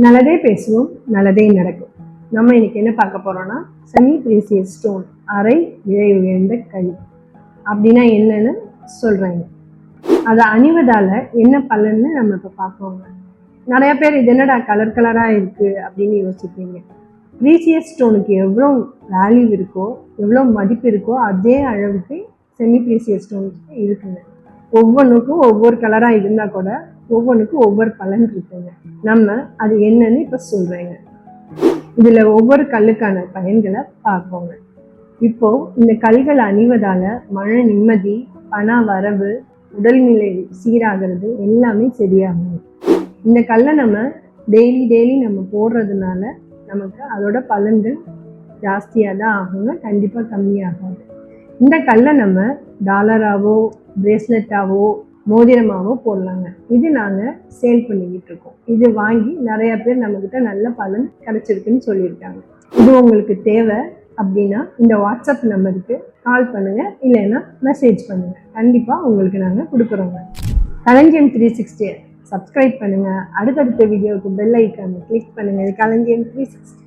நல்லதே பேசுவோம், நல்லதே நடக்கும். நம்ம இன்னைக்கு என்ன பார்க்க போறோம்னா, செமி பிரீசியஸ் ஸ்டோன், அரை விலை உயர்ந்த கல் அப்படின்னா என்னன்னு சொல்றாங்க. அதை அணிவதால என்ன பலன்னு நம்ம இப்போ பார்ப்போங்க. நிறைய பேர் இது என்னடா கலர் கலராக இருக்கு அப்படின்னு யோசிப்பீங்க. பிரீசியஸ் ஸ்டோனுக்கு எவ்வளோ வேல்யூ இருக்கோ, எவ்வளோ மதிப்பு இருக்கோ, அதே அளவுக்கு செமி பிரீசியஸ் ஸ்டோனுக்கு இருக்குங்க. ஒவ்வொன்றுக்கும் ஒவ்வொரு கலராக இருந்தால் கூட ஒவ்வொன்றுக்கும் ஒவ்வொரு பலன் இருக்குங்க. நம்ம அது என்னன்னு இப்போ சொல்கிறேங்க. இதில் ஒவ்வொரு கல்லுக்கான பயன்களை பார்ப்போங்க. இப்போ இந்த கல்கள் அணிவதால் மன நிம்மதி, பண வரவு, உடல்நிலை சீராகிறது எல்லாமே சரியாகும். இந்த கல்லை நம்ம டெய்லி நம்ம போடுறதுனால நமக்கு அதோட பலன்கள் ஜாஸ்தியாக தான் ஆகுங்க, கண்டிப்பாக கம்மியாகாது. இந்த கல்லை நம்ம டாலராகவோ பிரேஸ்லெட்டாவோ மோதிரமாகவோ போடலாங்க. இது நாங்கள் சேல் பண்ணிக்கிட்டு இருக்கோம். இது வாங்கி நிறைய பேர் நம்மக்கிட்ட நல்ல பலன் கிடைச்சிருக்குன்னு சொல்லியிருக்காங்க. இது உங்களுக்கு தேவை அப்படின்னா இந்த வாட்ஸ்அப் நம்பருக்கு கால் பண்ணுங்கள், இல்லைன்னா மெசேஜ் பண்ணுங்கள். கண்டிப்பாக உங்களுக்கு நாங்கள் கொடுக்குறோங்க. களஞ்சியம் 360 சப்ஸ்கிரைப் பண்ணுங்கள். அடுத்தடுத்த வீடியோவுக்கு பெல் ஐக்கானை கிளிக் பண்ணுங்கள். இது களஞ்சியம் 360.